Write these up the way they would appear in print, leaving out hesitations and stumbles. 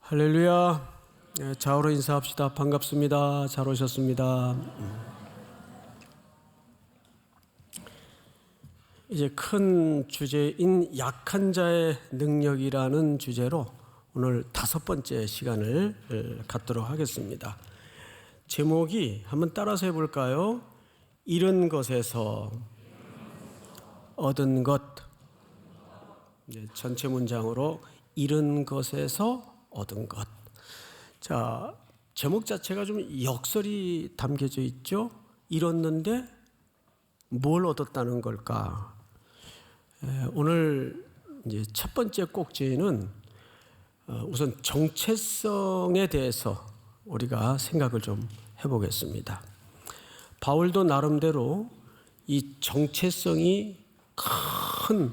할렐루야. 좌우로 인사합시다. 반갑습니다. 잘 오셨습니다. 이제 큰 주제인 약한 자의 능력이라는 주제로 오늘 5번째 시간을 갖도록 하겠습니다. 제목이 한번 따라서 해볼까요? 잃은 것에서 얻은 것. 전체 문장으로 잃은 것에서 얻은 것. 자, 제목 자체가 좀 역설이 담겨져 있죠. 잃었는데 뭘 얻었다는 걸까? 오늘 이제 첫 번째 꼭지는 우선 정체성에 대해서 우리가 생각을 좀 해보겠습니다. 바울도 나름대로 이 정체성이 큰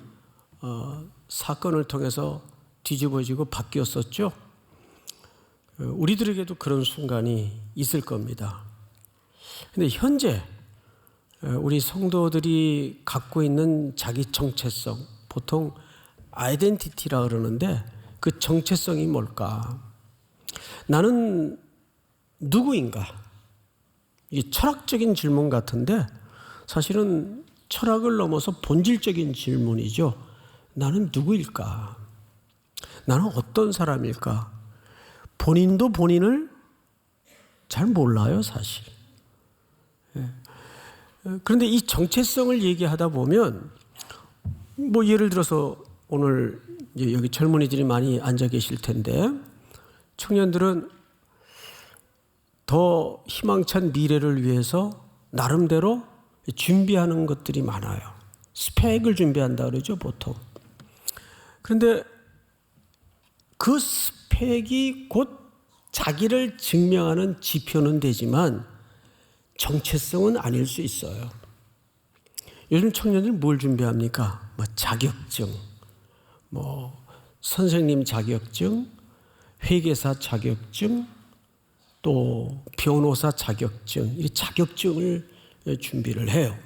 사건을 통해서 뒤집어지고 바뀌었었죠. 우리들에게도 그런 순간이 있을 겁니다. 근데 현재 우리 성도들이 갖고 있는 자기 정체성, 보통 아이덴티티라 그러는데 그 정체성이 뭘까? 나는 누구인가? 이게 철학적인 질문 같은데 사실은 철학을 넘어서 본질적인 질문이죠. 나는 누구일까? 나는 어떤 사람일까? 본인도 본인을 잘 몰라요, 사실. 그런데 이 정체성을 얘기하다 보면 뭐 예를 들어서 오늘 이제 여기 젊은이들이 많이 앉아 계실 텐데 청년들은 더 희망찬 미래를 위해서 나름대로 준비하는 것들이 많아요. 스펙을 준비한다 그러죠, 보통. 그런데 그 스펙이 곧 자기를 증명하는 지표는 되지만 정체성은 아닐 수 있어요. 요즘 청년들은 뭘 준비합니까? 자격증, 선생님 자격증, 회계사 자격증, 또 변호사 자격증, 이 자격증을 준비를 해요.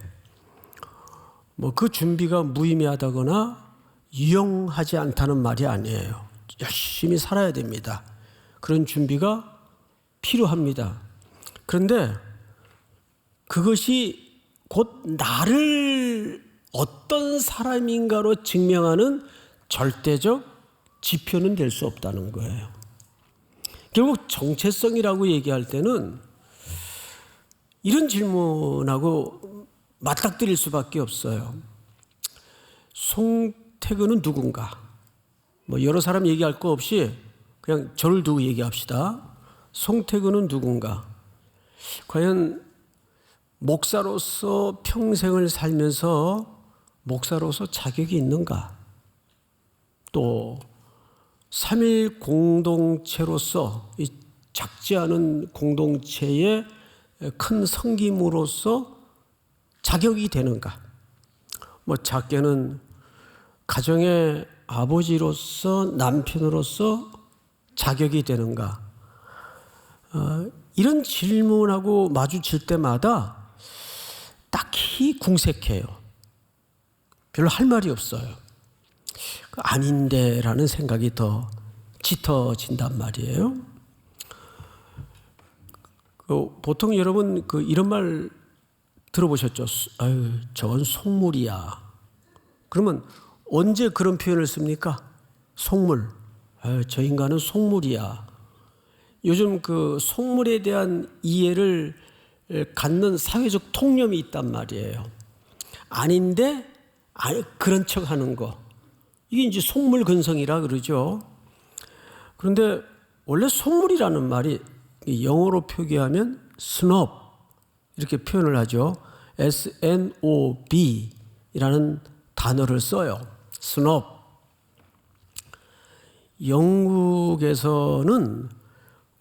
그 준비가 무의미하다거나 유용하지 않다는 말이 아니에요. 열심히 살아야 됩니다. 그런 준비가 필요합니다. 그런데 그것이 곧 나를 어떤 사람인가로 증명하는 절대적 지표는 될 수 없다는 거예요. 결국 정체성이라고 얘기할 때는 이런 질문하고 맞닥뜨릴 수밖에 없어요. 송태근은 누군가? 여러 사람 얘기할 거 없이 그냥 저를 두고 얘기합시다. 송태근은 누군가? 과연 목사로서 평생을 살면서 목사로서 자격이 있는가? 또 3.1 공동체로서 이 작지 않은 공동체의 큰 섬김으로서 자격이 되는가? 작게는 가정의 아버지로서 남편으로서 자격이 되는가? 이런 질문하고 마주칠 때마다 딱히 궁색해요. 별로 할 말이 없어요. 아닌데 라는 생각이 더 짙어진단 말이에요. 보통 여러분 이런 말 들어보셨죠? 아유, 저건 속물이야. 그러면 언제 그런 표현을 씁니까? 속물. 저 인간은 속물이야. 요즘 그 속물에 대한 이해를 갖는 사회적 통념이 있단 말이에요. 아닌데 그런 척 하는 거. 이게 이제 속물근성이라 그러죠. 그런데 원래 속물이라는 말이 영어로 표기하면 snob 이렇게 표현을 하죠. SNOB 이라는 단어를 써요. 스놉. 영국에서는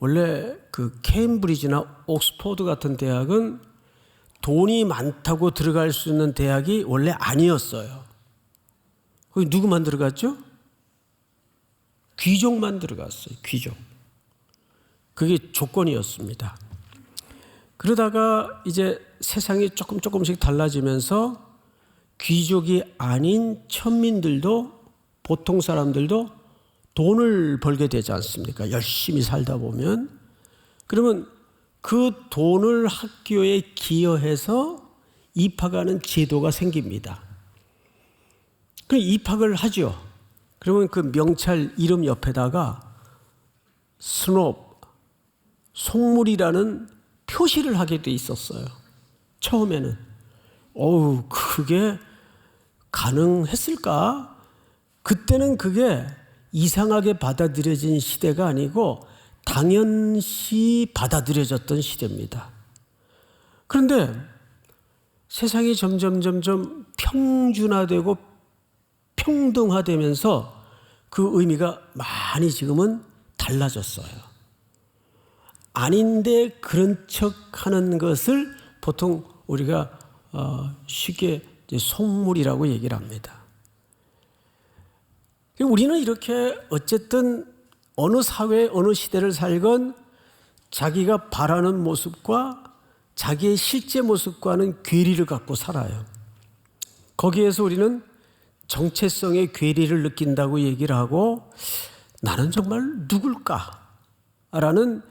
원래 그 케임브리지나 옥스퍼드 같은 대학은 돈이 많다고 들어갈 수 있는 대학이 원래 아니었어요. 거기 누구만 들어갔죠? 귀족만 들어갔어요. 귀족. 그게 조건이었습니다. 그러다가 이제 세상이 조금씩 달라지면서 귀족이 아닌 천민들도 보통 사람들도 돈을 벌게 되지 않습니까? 열심히 살다 보면. 그러면 그 돈을 학교에 기여해서 입학하는 제도가 생깁니다. 그 입학을 하죠. 그러면 그 명찰 이름 옆에다가 스놉, 속물이라는 표시를 하게 돼 있었어요. 처음에는. 그게 가능했을까? 그때는 그게 이상하게 받아들여진 시대가 아니고 당연시 받아들여졌던 시대입니다. 그런데 세상이 점점 평준화되고 평등화되면서 그 의미가 많이 지금은 달라졌어요. 아닌데 그런 척하는 것을 보통 우리가 쉽게 속물이라고 얘기를 합니다. 우리는 이렇게 어쨌든 어느 사회, 어느 시대를 살건 자기가 바라는 모습과 자기의 실제 모습과는 괴리를 갖고 살아요. 거기에서 우리는 정체성의 괴리를 느낀다고 얘기를 하고 나는 정말 누굴까? 라는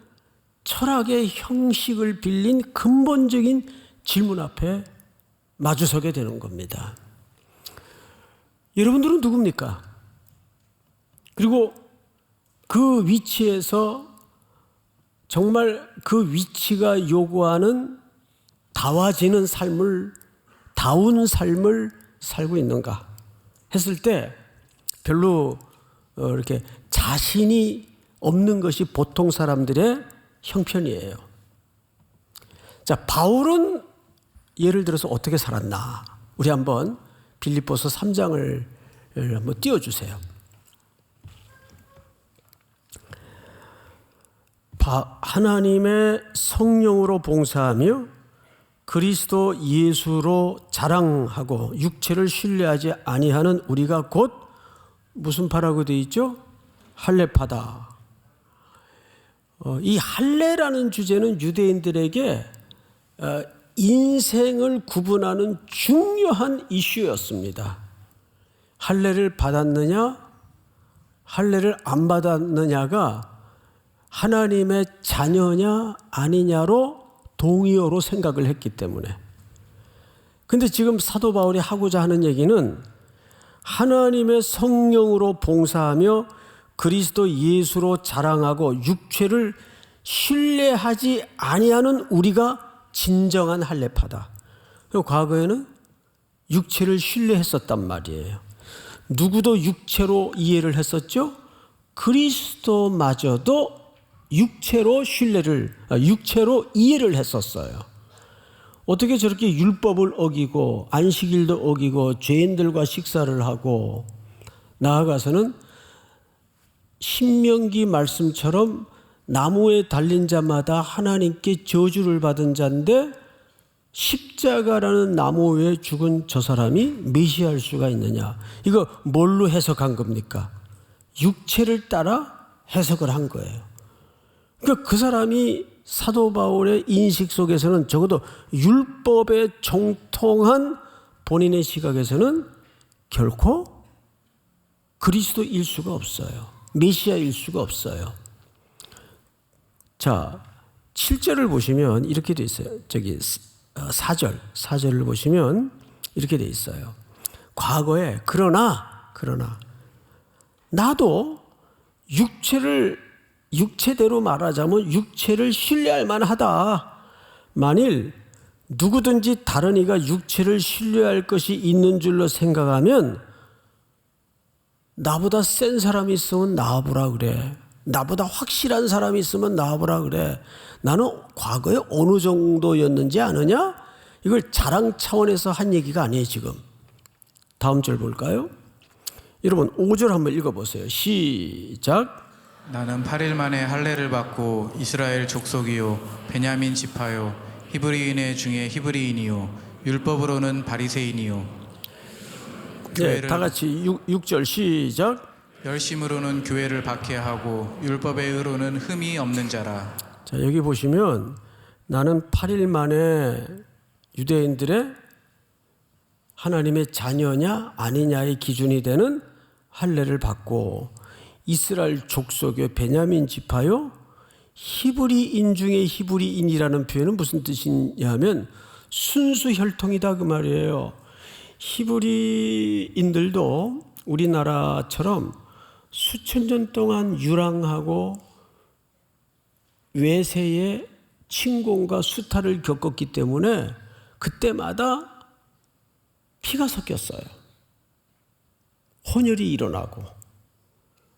철학의 형식을 빌린 근본적인 질문 앞에 마주서게 되는 겁니다. 여러분들은 누굽니까? 그리고 그 위치에서 정말 그 위치가 요구하는 다워지는 삶을, 다운 삶을 살고 있는가 했을 때 별로 이렇게 자신이 없는 것이 보통 사람들의 형편이에요. 자, 바울은 예를 들어서 어떻게 살았나? 우리 한번 빌립보서 3장을 한번 띄워주세요. 하나님의 성령으로 봉사하며 그리스도 예수로 자랑하고 육체를 신뢰하지 아니하는 우리가 곧 무슨 파라고 되어 있죠? 할례파다. 이 할례라는 주제는 유대인들에게 인생을 구분하는 중요한 이슈였습니다. 할례를 받았느냐, 할례를 안 받았느냐가 하나님의 자녀냐 아니냐로 동의어로 생각을 했기 때문에. 근데 지금 사도 바울이 하고자 하는 얘기는 하나님의 성령으로 봉사하며 그리스도 예수로 자랑하고 육체를 신뢰하지 아니하는 우리가 진정한 할례파다. 과거에는 육체를 신뢰했었단 말이에요. 누구도 육체로 이해를 했었죠? 그리스도마저도 육체로 이해를 했었어요. 어떻게 저렇게 율법을 어기고 안식일도 어기고 죄인들과 식사를 하고 나아가서는 신명기 말씀처럼 나무에 달린 자마다 하나님께 저주를 받은 자인데 십자가라는 나무 위에 죽은 저 사람이 메시아일 수가 있느냐? 이거 뭘로 해석한 겁니까? 육체를 따라 해석을 한 거예요. 그러니까 그 사람이 사도 바울의 인식 속에서는 적어도 율법에 정통한 본인의 시각에서는 결코 그리스도일 수가 없어요. 메시아일 수가 없어요. 자, 7절을 보시면 이렇게 돼 있어요. 4절을 보시면 이렇게 돼 있어요. 과거에 그러나 나도 육체대로 말하자면 육체를 신뢰할 만하다. 만일 누구든지 다른 이가 육체를 신뢰할 것이 있는 줄로 생각하면 나보다 센 사람이 있으면 나와보라 그래. 나보다 확실한 사람이 있으면 나와보라 그래. 나는 과거에 어느 정도였는지 아느냐? 이걸 자랑 차원에서 한 얘기가 아니에요 지금. 다음 절 볼까요? 여러분 5절 한번 읽어보세요. 시작. 나는 8일 만에 할례를 받고 이스라엘 족속이요 베냐민 지파요 히브리인의 중에 히브리인이요 율법으로는 바리새인이요. 네, 다 같이 6절 시작. 열심으로는 교회를 박해하고 율법의 의로는 흠이 없는 자라. 자, 여기 보시면 나는 8일 만에 유대인들의 하나님의 자녀냐 아니냐의 기준이 되는 할례를 받고 이스라엘 족속이요 베냐민 지파요 히브리인 중에 히브리인이라는 표현은 무슨 뜻이냐면 순수 혈통이다 그 말이에요. 히브리인들도 우리나라처럼 수천 년 동안 유랑하고 외세의 침공과 수탈을 겪었기 때문에 그때마다 피가 섞였어요. 혼혈이 일어나고.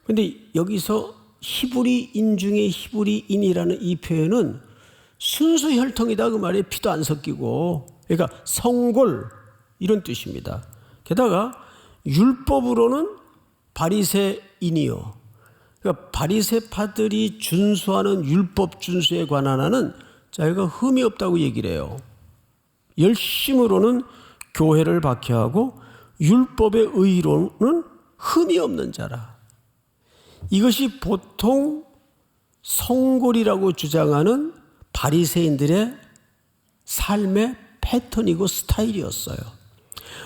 그런데 여기서 히브리인 중에 히브리인이라는 이 표현은 순수 혈통이다 그 말이에요. 피도 안 섞이고. 그러니까 성골 이런 뜻입니다. 게다가 율법으로는 바리새인이요. 그러니까 바리새파들이 준수하는 율법 준수에 관한 한은 자기가 흠이 없다고 얘기를 해요. 열심으로는 교회를 박해하고 율법의 의로는 흠이 없는 자라. 이것이 보통 성골이라고 주장하는 바리새인들의 삶의 패턴이고 스타일이었어요.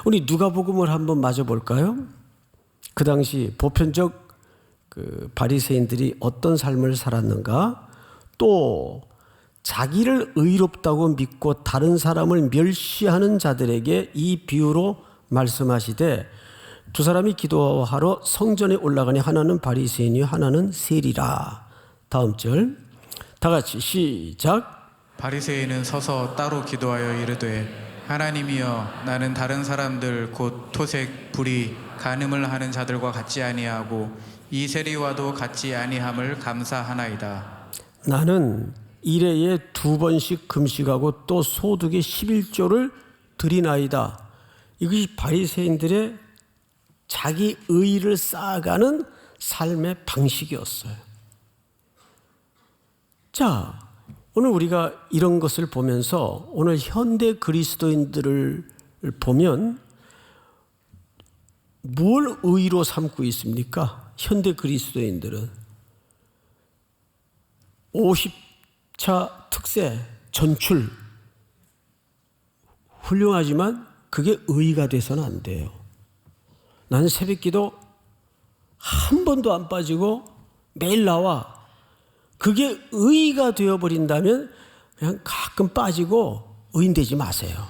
우리 누가복음을 한번 맞아볼까요? 그 당시 보편적 그 바리새인들이 어떤 삶을 살았는가? 또 자기를 의롭다고 믿고 다른 사람을 멸시하는 자들에게 이 비유로 말씀하시되 두 사람이 기도하러 성전에 올라가니 하나는 바리새인이요 하나는 세리라. 다음 절 다 같이 시작. 바리새인은 서서 따로 기도하여 이르되 하나님이여 나는 다른 사람들 곧 토색, 불의, 간음을 하는 자들과 같지 아니하고 이 세리와도 같지 아니함을 감사하나이다. 나는 일해에 2번씩 금식하고 또 소득의 11조를 드리나이다. 이것이 바리새인들의 자기 의의를 쌓아가는 삶의 방식이었어요. 자, 오늘 우리가 이런 것을 보면서 오늘 현대 그리스도인들을 보면 뭘 의의로 삼고 있습니까? 현대 그리스도인들은 50차 특세, 전출 훌륭하지만 그게 의의가 돼서는 안 돼요. 나는 새벽기도 한 번도 안 빠지고 매일 나와. 그게 의의가 되어버린다면 그냥 가끔 빠지고 의인되지 마세요.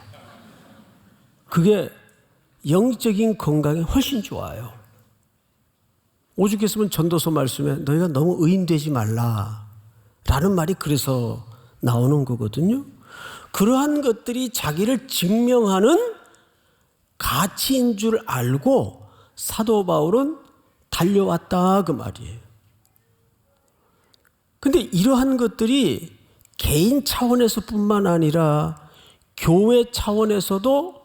그게 영적인 건강에 훨씬 좋아요. 오죽했으면 전도서 말씀에 너희가 너무 의인되지 말라 라는 말이 그래서 나오는 거거든요. 그러한 것들이 자기를 증명하는 가치인 줄 알고 사도 바울은 달려왔다 그 말이에요. 근데 이러한 것들이 개인 차원에서 뿐만 아니라 교회 차원에서도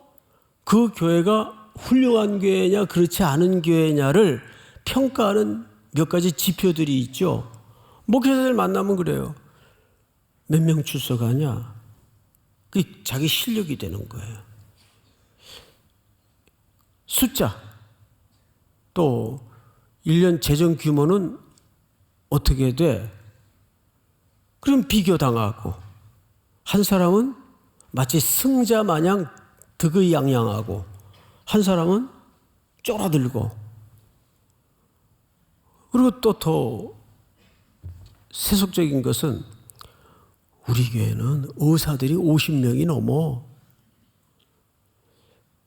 그 교회가 훌륭한 교회냐 그렇지 않은 교회냐를 평가하는 몇 가지 지표들이 있죠. 목회자들 만나면 그래요. 몇 명 출석하냐? 그게 자기 실력이 되는 거예요. 숫자, 또 1년 재정 규모는 어떻게 돼? 그럼 비교당하고 한 사람은 마치 승자 마냥 득의양양하고 한 사람은 쫄아들고 그리고 또 더 세속적인 것은 우리 교회는 의사들이 50명이 넘어.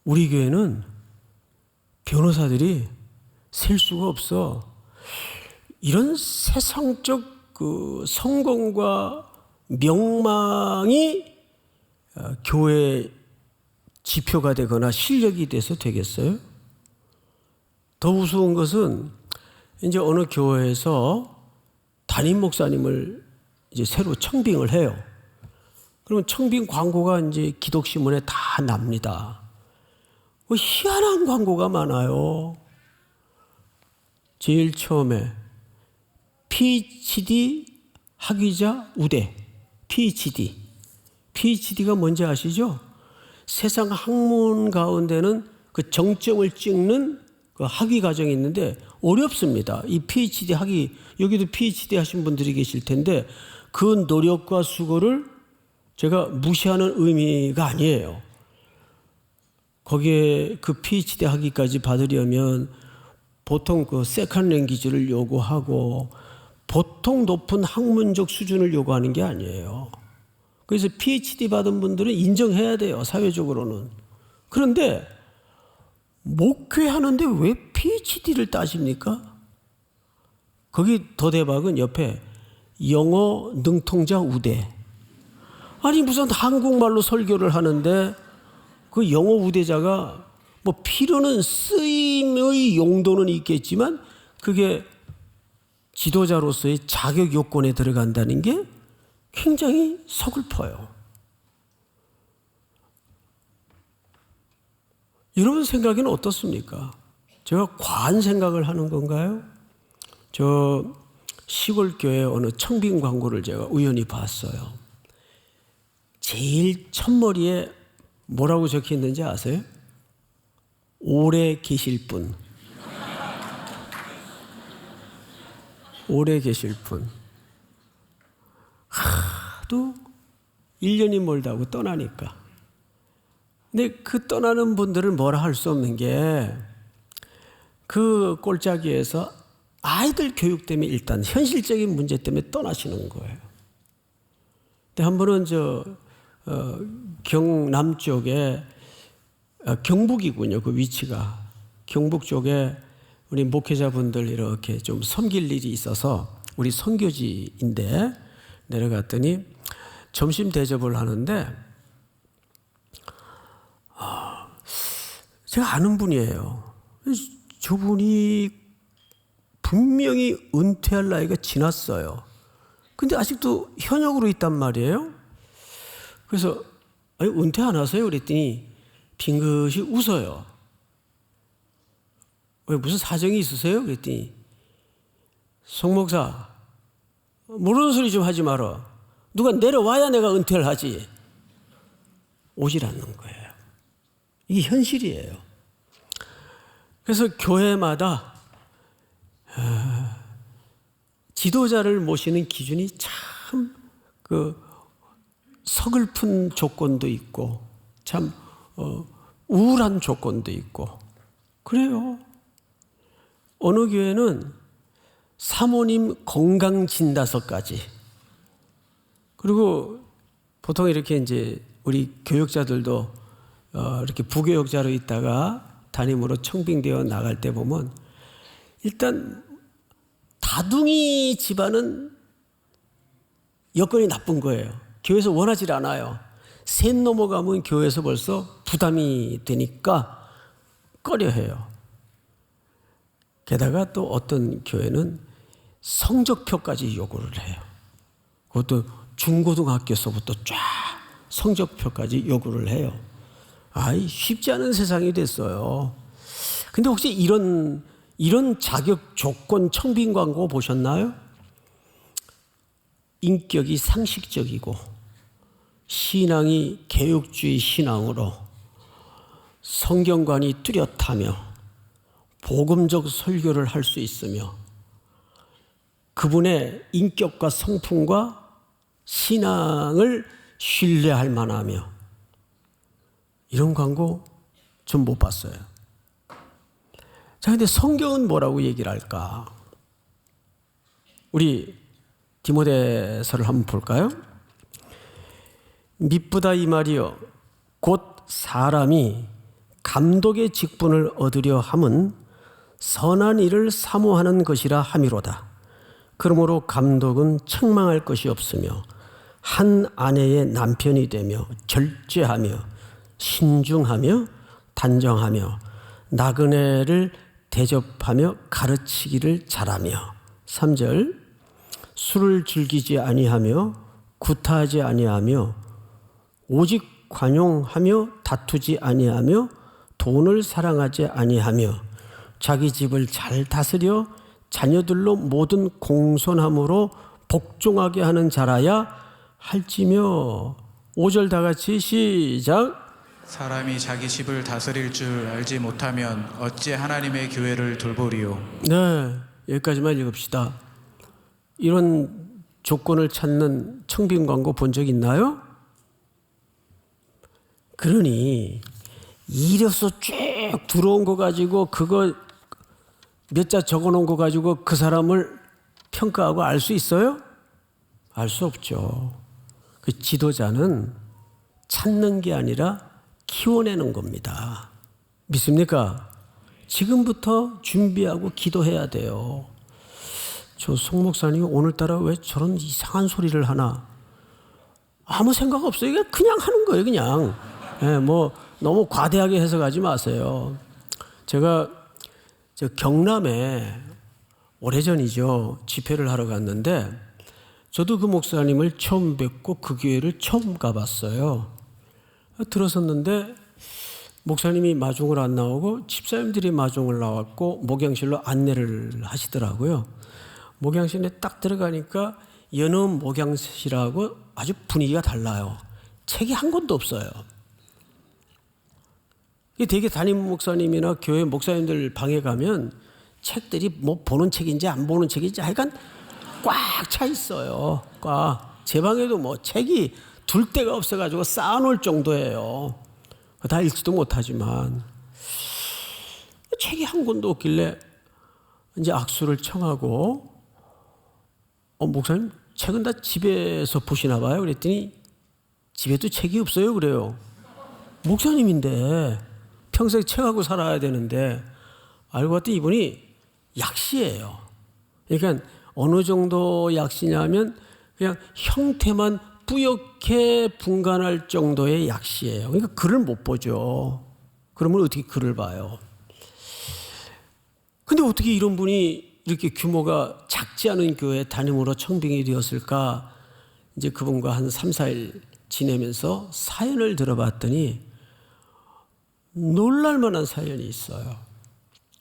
우리 교회는 변호사들이 셀 수가 없어. 이런 세상적 그 성공과 명망이 교회 지표가 되거나 실력이 돼서 되겠어요? 더 우스운 것은 이제 어느 교회에서 담임 목사님을 이제 새로 청빙을 해요. 그러면 청빙 광고가 이제 기독신문에 다 납니다. 희한한 광고가 많아요. 제일 처음에 PhD 학위자 우대, PhD가 뭔지 아시죠? 세상 학문 가운데는 그 정점을 찍는 그 학위 과정이 있는데 어렵습니다. 이 PhD 학위, 여기도 PhD 하신 분들이 계실 텐데 그 노력과 수고를 제가 무시하는 의미가 아니에요. 거기에 그 PhD 학위까지 받으려면 보통 그 세컨 랭귀지를 요구하고 보통 높은 학문적 수준을 요구하는 게 아니에요. 그래서 PhD 받은 분들은 인정해야 돼요, 사회적으로는. 그런데 목회하는데 왜 PhD를 따십니까? 거기 더 대박은 옆에 영어 능통자 우대. 아니 무슨 한국말로 설교를 하는데 그 영어 우대자가 뭐 필요는 쓰임의 용도는 있겠지만 그게 지도자로서의 자격 요건에 들어간다는 게 굉장히 서글퍼요. 여러분 생각에는 어떻습니까? 제가 과한 생각을 하는 건가요? 저 시골 교회 어느 청빙 광고를 제가 우연히 봤어요. 제일 첫머리에 뭐라고 적혀 있는지 아세요? 오래 계실 분. 오래 계실 분. 하도 1년이 멀다고 떠나니까. 근데 그 떠나는 분들은 뭐라 할 수 없는 게 그 꼴짜기에서 아이들 교육 때문에 일단 현실적인 문제 때문에 떠나시는 거예요. 근데 한 번은 경남 쪽에 경북이군요. 그 위치가 경북 쪽에 우리 목회자분들 이렇게 좀 섬길 일이 있어서 우리 선교지인데 내려갔더니 점심 대접을 하는데 제가 아는 분이에요. 저분이 분명히 은퇴할 나이가 지났어요. 근데 아직도 현역으로 있단 말이에요. 그래서 아니, 은퇴 안 하세요? 그랬더니 빙긋이 웃어요. 왜 무슨 사정이 있으세요? 그랬더니 송 목사 모르는 소리 좀 하지 마라. 누가 내려와야 내가 은퇴를 하지. 오질 않는 거예요. 이게 현실이에요. 그래서 교회마다 지도자를 모시는 기준이 참 서글픈 조건도 있고 참 우울한 조건도 있고 그래요. 어느 교회는 사모님 건강진단서까지 그리고 보통 이렇게 이제 우리 교육자들도 이렇게 부교육자로 있다가 담임으로 청빙되어 나갈 때 보면 일단 다둥이 집안은 여건이 나쁜 거예요. 교회에서 원하지 않아요. 셋 넘어가면 교회에서 벌써 부담이 되니까 꺼려해요. 게다가 또 어떤 교회는 성적표까지 요구를 해요. 그것도 중고등학교서부터 쫙 성적표까지 요구를 해요. 아이 쉽지 않은 세상이 됐어요. 근데 혹시 이런 자격 조건 청빙 광고 보셨나요? 인격이 상식적이고 신앙이 개혁주의 신앙으로 성경관이 뚜렷하며 복음적 설교를 할 수 있으며 그분의 인격과 성품과 신앙을 신뢰할 만하며 이런 광고 좀 못 봤어요. 자, 근데 성경은 뭐라고 얘기를 할까? 우리 디모데서를 한번 볼까요? 미쁘다 이 말이여 곧 사람이 감독의 직분을 얻으려 함은 선한 일을 사모하는 것이라 함이로다. 그러므로 감독은 책망할 것이 없으며 한 아내의 남편이 되며 절제하며 신중하며 단정하며 나그네를 대접하며 가르치기를 잘하며 3절 술을 즐기지 아니하며 구타하지 아니하며 오직 관용하며 다투지 아니하며 돈을 사랑하지 아니하며 자기 집을 잘 다스려 자녀들로 모든 공손함으로 복종하게 하는 자라야 할지며 5절 다 같이 시작. 사람이 자기 집을 다스릴 줄 알지 못하면 어찌 하나님의 교회를 돌보리요. 네, 여기까지만 읽읍시다. 이런 조건을 찾는 청빙 광고 본 적 있나요? 그러니 이력서 쭉 들어온 거 가지고 그거 몇 자 적어놓은 거 가지고 그 사람을 평가하고 알 수 있어요? 알 수 없죠. 그 지도자는 찾는 게 아니라 키워내는 겁니다. 믿습니까? 지금부터 준비하고 기도해야 돼요. 저 송 목사님이 오늘따라 왜 저런 이상한 소리를 하나? 아무 생각 없어요. 이게 그냥 하는 거예요, 그냥. 예, 뭐 너무 과대하게 해석하지 마세요. 제가 저 경남에 오래전이죠. 집회를 하러 갔는데 저도 그 목사님을 처음 뵙고 그 교회를 처음 가봤어요. 들어섰는데 목사님이 마중을 안 나오고 집사님들이 마중을 나왔고 목양실로 안내를 하시더라고요. 목양실에 딱 들어가니까 여느 목양실하고 아주 분위기가 달라요. 책이 한 권도 없어요. 되게 담임 목사님이나 교회 목사님들 방에 가면 책들이 뭐 보는 책인지 안 보는 책인지 하여간 꽉 차 있어요. 꽉. 제 방에도 뭐 책이 둘 데가 없어가지고 쌓아놓을 정도예요. 다 읽지도 못하지만 책이 한 권도 없길래 이제 악수를 청하고 목사님 책은 다 집에서 보시나 봐요. 그랬더니 집에도 책이 없어요. 그래요. 목사님인데 평생 책하고 살아야 되는데 알고 봤더니 이분이 약시예요. 그러니까 어느 정도 약시냐면 그냥 형태만 뿌옇게 분간할 정도의 약시예요. 그러니까 글을 못 보죠. 그러면 어떻게 글을 봐요? 근데 어떻게 이런 분이 이렇게 규모가 작지 않은 교회 담임으로 청빙이 되었을까? 이제 그분과 한 3, 4일 지내면서 사연을 들어봤더니 놀랄 만한 사연이 있어요.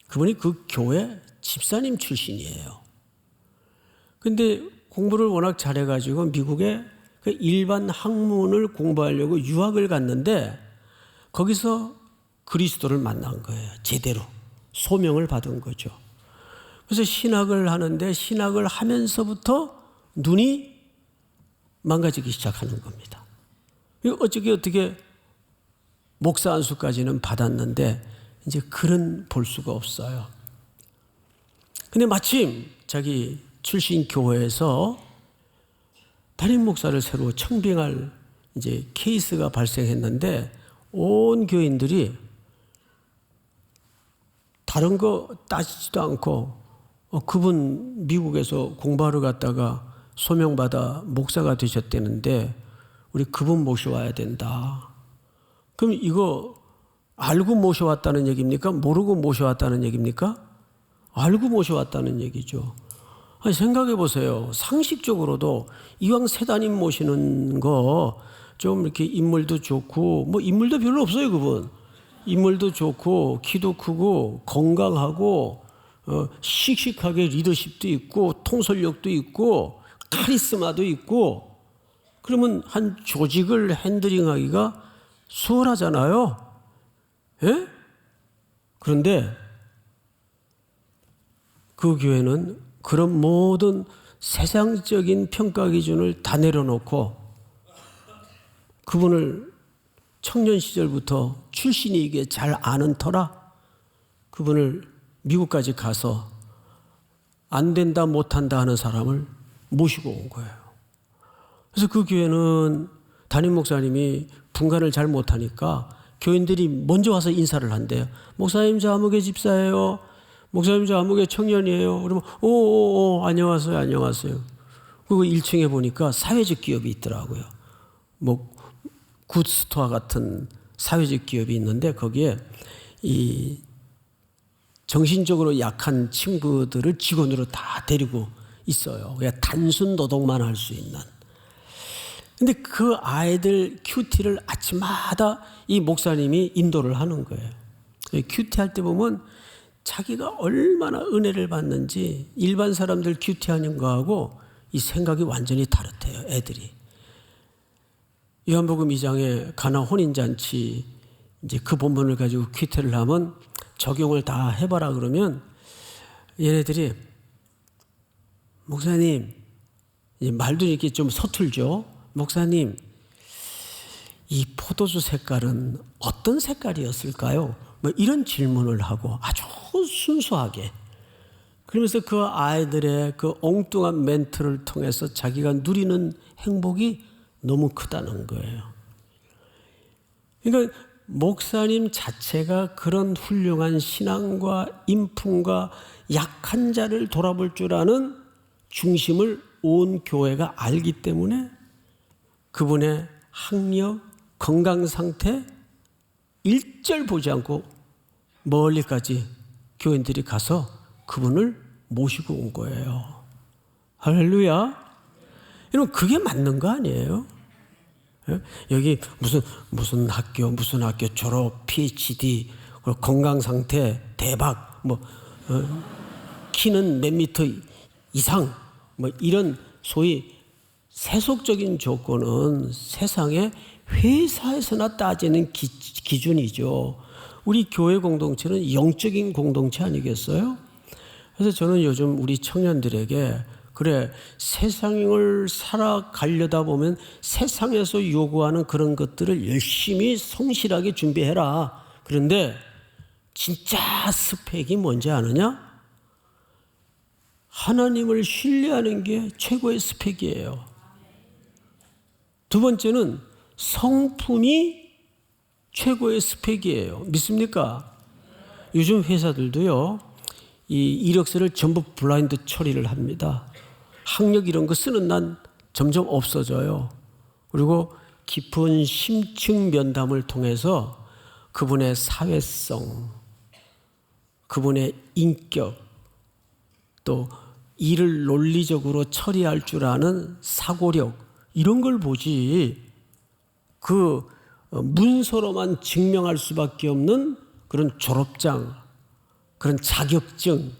그분이 그 교회 집사님 출신이에요. 근데 공부를 워낙 잘해가지고 미국에 그 일반 학문을 공부하려고 유학을 갔는데 거기서 그리스도를 만난 거예요. 제대로 소명을 받은 거죠. 그래서 신학을 하는데 신학을 하면서부터 눈이 망가지기 시작하는 겁니다. 어떻게 목사 안수까지는 받았는데 이제 글은 볼 수가 없어요. 근데 마침 자기 출신 교회에서 담임 목사를 새로 청빙할 이제 케이스가 발생했는데 온 교인들이 다른 거 따지지도 않고 그분 미국에서 공부하러 갔다가 소명받아 목사가 되셨다는데 우리 그분 모셔와야 된다. 그럼 이거 알고 모셔왔다는 얘기입니까? 모르고 모셔왔다는 얘기입니까? 알고 모셔왔다는 얘기죠. 아니, 생각해 보세요. 상식적으로도 이왕 새 담임 모시는 거 좀 이렇게 인물도 좋고 뭐 인물도 별로 없어요, 그분. 인물도 좋고 키도 크고 건강하고 씩씩하게 리더십도 있고 통솔력도 있고 카리스마도 있고 그러면 한 조직을 핸들링하기가 수월하잖아요. 예? 그런데 그 교회는 그런 모든 세상적인 평가 기준을 다 내려놓고 그분을 청년 시절부터 출신이게 잘 아는 터라 그분을 미국까지 가서 안 된다 못한다 하는 사람을 모시고 온 거예요. 그래서 그 교회는 담임 목사님이 분간을 잘 못하니까 교인들이 먼저 와서 인사를 한대요. 목사님 저 아무개 집사예요. 목사님 저 아무개 청년이에요. 그러면 안녕하세요 안녕하세요. 그리고 1층에 보니까 사회적 기업이 있더라고요. 뭐 굿스토어 같은 사회적 기업이 있는데 거기에 이 정신적으로 약한 친구들을 직원으로 다 데리고 있어요. 그냥 단순 노동만 할 수 있는. 근데 그 아이들 큐티를 아침마다 이 목사님이 인도를 하는 거예요. 큐티 할 때 보면 자기가 얼마나 은혜를 받는지 일반 사람들 큐티하는 거하고 이 생각이 완전히 다르대요, 애들이. 요한복음 2장에 가나 혼인잔치 이제 그 본문을 가지고 큐티를 하면 적용을 다 해봐라 그러면 얘네들이 목사님 말도 이렇게 좀 서툴죠. 목사님 이 포도주 색깔은 어떤 색깔이었을까요? 뭐 이런 질문을 하고 아주 순수하게 그러면서 그 아이들의 그 엉뚱한 멘트를 통해서 자기가 누리는 행복이 너무 크다는 거예요. 그러니까 목사님 자체가 그런 훌륭한 신앙과 인품과 약한 자를 돌아볼 줄 아는 중심을 온 교회가 알기 때문에 그분의 학력, 건강 상태 일절 보지 않고 멀리까지 교인들이 가서 그분을 모시고 온 거예요. 할렐루야. 여러분 그게 맞는 거 아니에요? 여기 무슨 학교 졸업, PhD, 건강 상태 대박, 키는 몇 미터 이상, 이런 소위 세속적인 조건은 세상에 회사에서나 따지는 기준이죠. 우리 교회 공동체는 영적인 공동체 아니겠어요? 그래서 저는 요즘 우리 청년들에게 그래, 세상을 살아가려다 보면 세상에서 요구하는 그런 것들을 열심히 성실하게 준비해라. 그런데 진짜 스펙이 뭔지 아느냐? 하나님을 신뢰하는 게 최고의 스펙이에요. 두 번째는 성품이 최고의 스펙이에요. 믿습니까? 요즘 회사들도요, 이 이력서를 전부 블라인드 처리를 합니다. 학력 이런 거 쓰는 난 점점 없어져요. 그리고 깊은 심층 면담을 통해서 그분의 사회성, 그분의 인격, 또 일을 논리적으로 처리할 줄 아는 사고력, 이런 걸 보지 그 문서로만 증명할 수밖에 없는 그런 졸업장, 그런 자격증,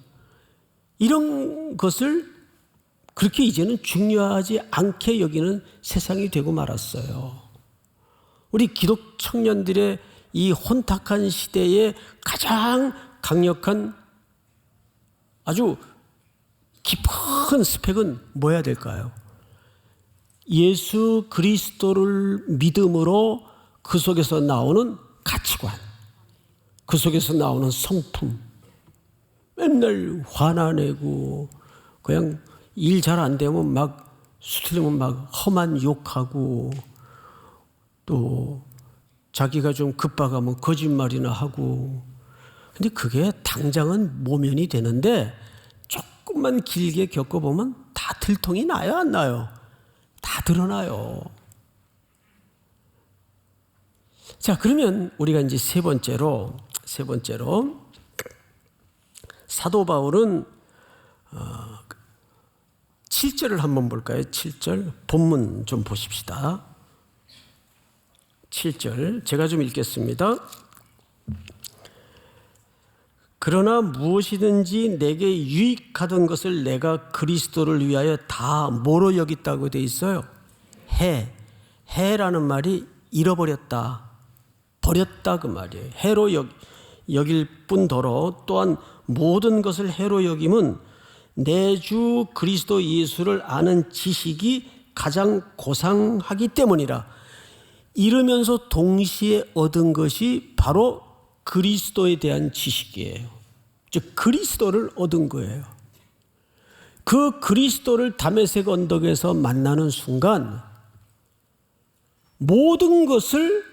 이런 것을 그렇게 이제는 중요하지 않게 여기는 세상이 되고 말았어요. 우리 기독 청년들의 이 혼탁한 시대에 가장 강력한 아주 깊은 스펙은 뭐야 될까요? 예수 그리스도를 믿음으로 그 속에서 나오는 가치관, 그 속에서 나오는 성품, 맨날 화나내고 그냥 일 잘 안 되면 막 수틀리면 막 험한 욕하고 또 자기가 좀 급박하면 거짓말이나 하고. 근데 그게 당장은 모면이 되는데 조금만 길게 겪어보면 다 들통이 나요, 안 나요? 다 드러나요. 자, 그러면 우리가 이제 세 번째로 사도 바울은 7절을 한번 볼까요? 7절 본문 좀 보십시다. 7절 제가 좀 읽겠습니다. 그러나 무엇이든지 내게 유익하던 것을 내가 그리스도를 위하여 다 뭐로 여겼다고 돼 있어요? 해라는 말이 잃어버렸다, 버렸다 그 말이에요. 해로 여길 뿐더러 또한 모든 것을 해로 여김은 내 주 그리스도 예수를 아는 지식이 가장 고상하기 때문이라. 이러면서 동시에 얻은 것이 바로 그리스도에 대한 지식이에요. 즉 그리스도를 얻은 거예요. 그 그리스도를 다메섹 언덕에서 만나는 순간 모든 것을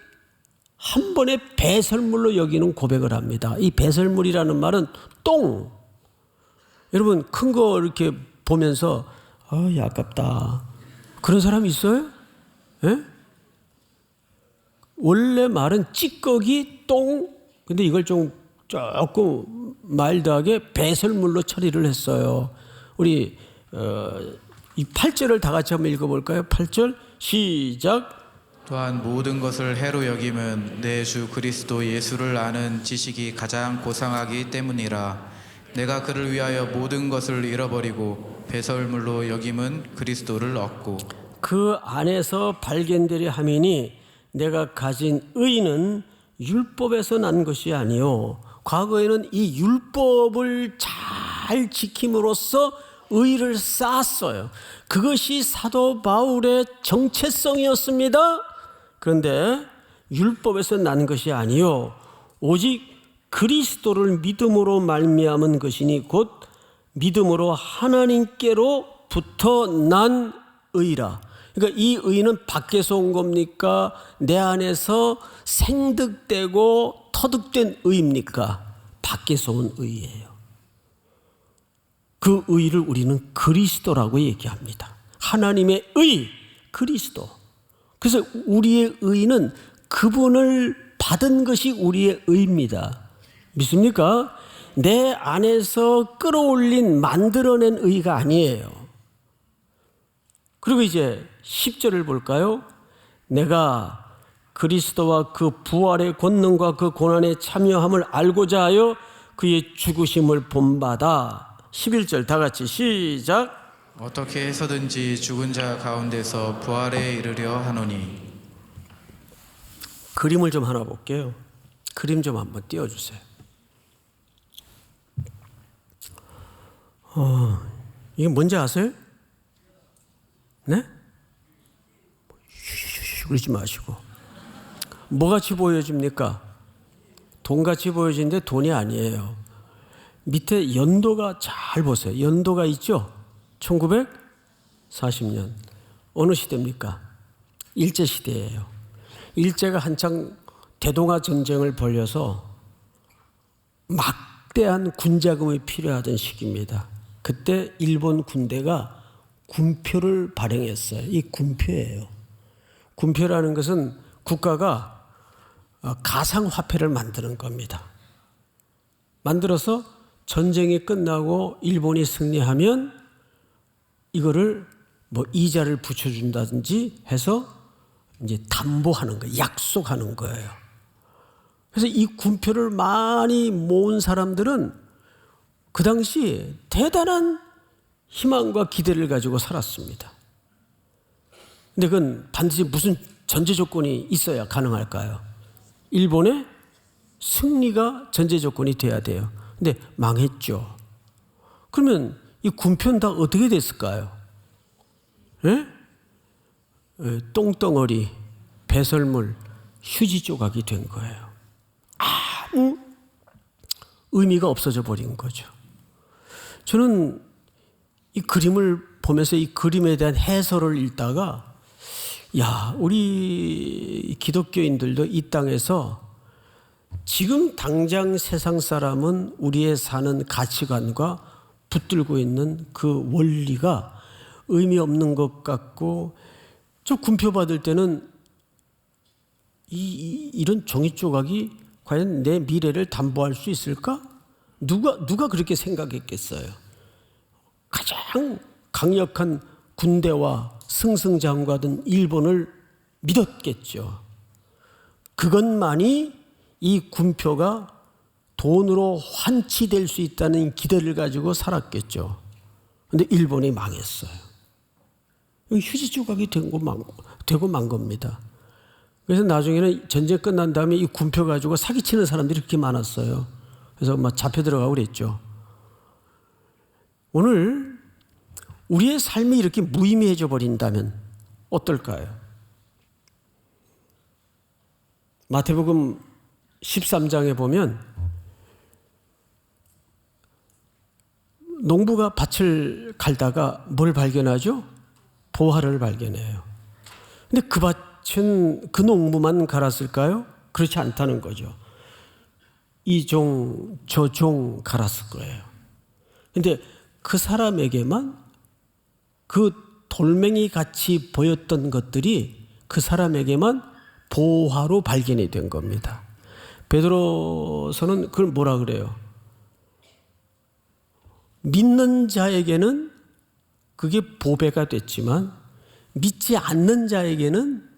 한 번에 배설물로 여기는 고백을 합니다. 이 배설물이라는 말은 똥. 여러분 큰 거 이렇게 보면서 아깝다 그런 사람 있어요? 예? 원래 말은 찌꺼기, 똥. 근데 이걸 좀 조금 마일드하게 배설물로 처리를 했어요. 우리 이 8절을 다 같이 한번 읽어볼까요? 8절 시작. 또한 모든 것을 해로 여김은 내 주 그리스도 예수를 아는 지식이 가장 고상하기 때문이라. 내가 그를 위하여 모든 것을 잃어버리고 배설물로 여김은 그리스도를 얻고. 그 안에서 발견되려 함이니 내가 가진 의는 율법에서 난 것이 아니요 과거에는 이 율법을 잘 지킴으로써 의를 쌓았어요. 그것이 사도 바울의 정체성이었습니다. 그런데 율법에서 난 것이 아니요 오직 그리스도를 믿음으로 말미암은 것이니 곧 믿음으로 하나님께로부터 난 의라. 그러니까 이 의는 밖에서 온 겁니까? 내 안에서 생득되고 터득된 의입니까? 밖에서 온 의예요. 그 의를 우리는 그리스도라고 얘기합니다. 하나님의 의, 그리스도. 그래서 우리의 의는 그분을 받은 것이 우리의 의입니다. 믿습니까? 내 안에서 끌어올린 만들어낸 의가 아니에요. 그리고 이제 10절을 볼까요? 내가 그리스도와 그 부활의 권능과 그 고난에 참여함을 알고자 하여 그의 죽으심을 본받아. 11절 다 같이 시작. 어떻게 해서든지 죽은 자 가운데서 부활에 이르려 하노니. 그림을 좀 하나 볼게요. 그림 좀 한번 띄워주세요. 이게 뭔지 아세요? 네? 그러지 마시고. 뭐같이 보여집니까? 돈같이 보여지는데 돈이 아니에요. 밑에 연도가 잘 보세요. 연도가 있죠? 1940년. 어느 시대입니까? 일제시대예요. 일제가 한창 대동아 전쟁을 벌여서 막대한 군자금이 필요하던 시기입니다. 그때 일본 군대가 군표를 발행했어요. 이 군표예요. 군표라는 것은 국가가 가상화폐를 만드는 겁니다. 만들어서 전쟁이 끝나고 일본이 승리하면 이거를 뭐 이자를 붙여준다든지 해서 이제 담보하는 거예요. 약속하는 거예요. 그래서 이 군표를 많이 모은 사람들은 그 당시 대단한 희망과 기대를 가지고 살았습니다. 근데 그건 반드시 무슨 전제 조건이 있어야 가능할까요? 일본의 승리가 전제 조건이 돼야 돼요. 근데 망했죠. 그러면 이 군표는 다 어떻게 됐을까요? 예? 똥덩어리, 배설물, 휴지 조각이 된 거예요. 아무 의미가 없어져 버린 거죠. 저는 이 그림을 보면서 이 그림에 대한 해설을 읽다가 우리 기독교인들도 이 땅에서 지금 당장 세상 사람은 우리의 사는 가치관과 붙들고 있는 그 원리가 의미 없는 것 같고, 저 군표 받을 때는 이런 종이 조각이 과연 내 미래를 담보할 수 있을까? 누가 그렇게 생각했겠어요? 가장 강력한 군대와 승승장구하던 일본을 믿었겠죠. 그것만이 이 군표가 돈으로 환치될 수 있다는 기대를 가지고 살았겠죠. 그런데 일본이 망했어요. 휴지 조각이 되고 만 겁니다. 그래서 나중에는 전쟁 끝난 다음에 이 군표 가지고 사기치는 사람들이 그렇게 많았어요. 그래서 막 잡혀 들어가고 그랬죠. 오늘 우리의 삶이 이렇게 무의미해져 버린다면 어떨까요? 마태복음 13장에 보면 농부가 밭을 갈다가 뭘 발견하죠? 보화를 발견해요. 근데 그 밭은 그 농부만 갈았을까요? 그렇지 않다는 거죠. 이 종, 저 종 갈았을 거예요. 근데 그 사람에게만 그 돌멩이 같이 보였던 것들이 그 사람에게만 보화로 발견이 된 겁니다. 베드로서는 그걸 뭐라 그래요? 믿는 자에게는 그게 보배가 됐지만 믿지 않는 자에게는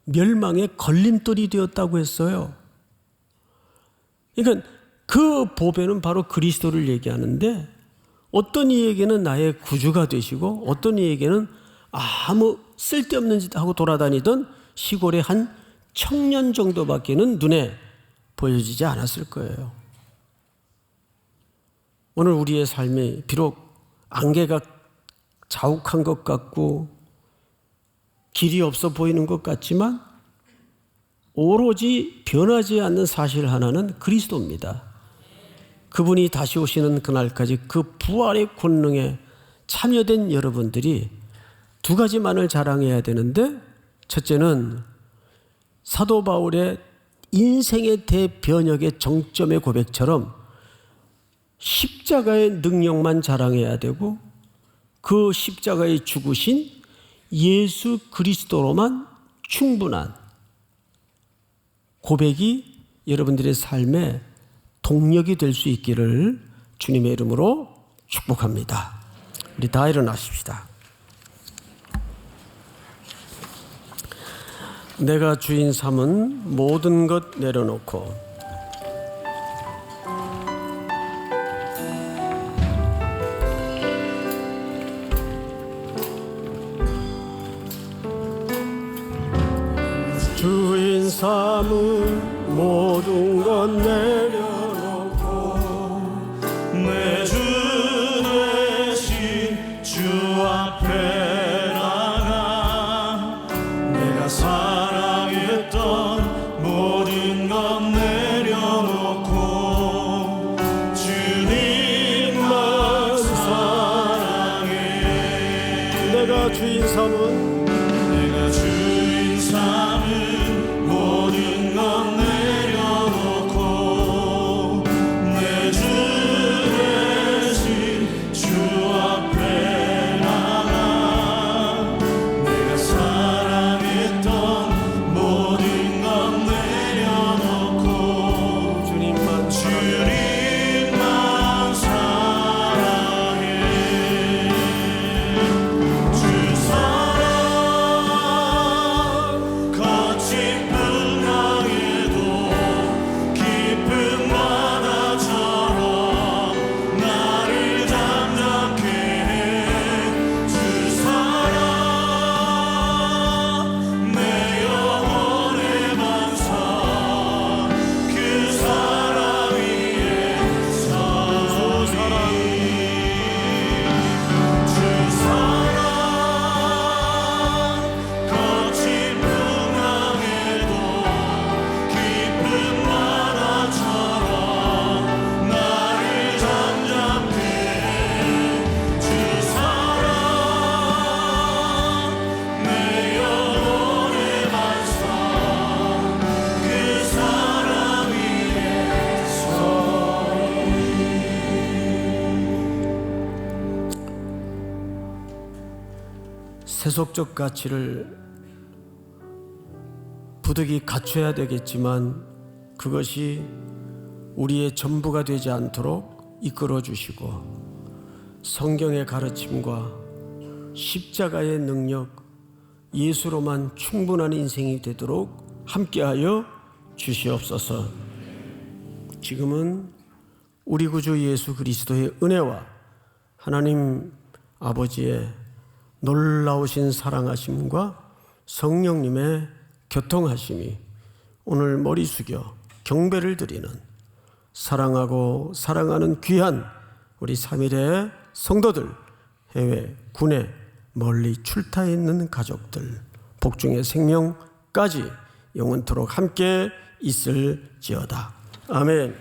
멸망의 걸림돌이 되었다고 했어요. 그러니까 그 보배는 바로 그리스도를 얘기하는데, 어떤 이에게는 나의 구주가 되시고 어떤 이에게는 아무 쓸데없는 짓 하고 돌아다니던 시골의 한 청년 정도밖에는 눈에 보여지지 않았을 거예요. 오늘 우리의 삶이 비록 안개가 자욱한 것 같고 길이 없어 보이는 것 같지만 오로지 변하지 않는 사실 하나는 그리스도입니다. 그분이 다시 오시는 그날까지 그 부활의 권능에 참여된 여러분들이 두 가지만을 자랑해야 되는데, 첫째는 사도 바울의 인생의 대변혁의 정점의 고백처럼 십자가의 능력만 자랑해야 되고, 그 십자가에 죽으신 예수 그리스도로만 충분한 고백이 여러분들의 삶에 동력이 될 수 있기를 주님의 이름으로 축복합니다. 우리 다 일어나십시다. 내가 주인 삼은 모든 것 내려놓고 주인 삼은 모든 것 내려놓고 내 주 대신 주 앞에 나가 내가 사랑했던 모든 것 내려놓고 주님만 사랑해. 내가 주인 삼은 내가 주인 삼은 모든 것 내려놓고 내 주 대신 주 앞에 나가 내가 사랑했던 모든 것 내려놓고 주님만 사랑해. 주 사랑 거친 풍랑에도 깊은 바다처럼 나를 잠잠케 해. 주 사랑 내 영혼의 반석 그 사랑 위에 서리. 주 사랑 거친 풍랑에도 깊은 바다처럼 나를 잠잠케 해. 주 사랑 내 영혼의 반석 그 사랑 위에 서리. 세속적 가치를 부득이 갖춰야 되겠지만 그것이 우리의 전부가 되지 않도록 이끌어 주시고, 성경의 가르침과 십자가의 능력, 예수로만 충분한 인생이 되도록 함께하여 주시옵소서. 지금은 우리 구주 예수 그리스도의 은혜와 하나님 아버지의 놀라우신 사랑하심과 성령님의 교통하심이 오늘 머리 숙여 경배를 드리는, 사랑하고 사랑하는 귀한 우리 3일의 성도들, 해외, 국내, 멀리 출타해 있는 가족들, 복중의 생명까지 영원토록 함께 있을지어다. 아멘.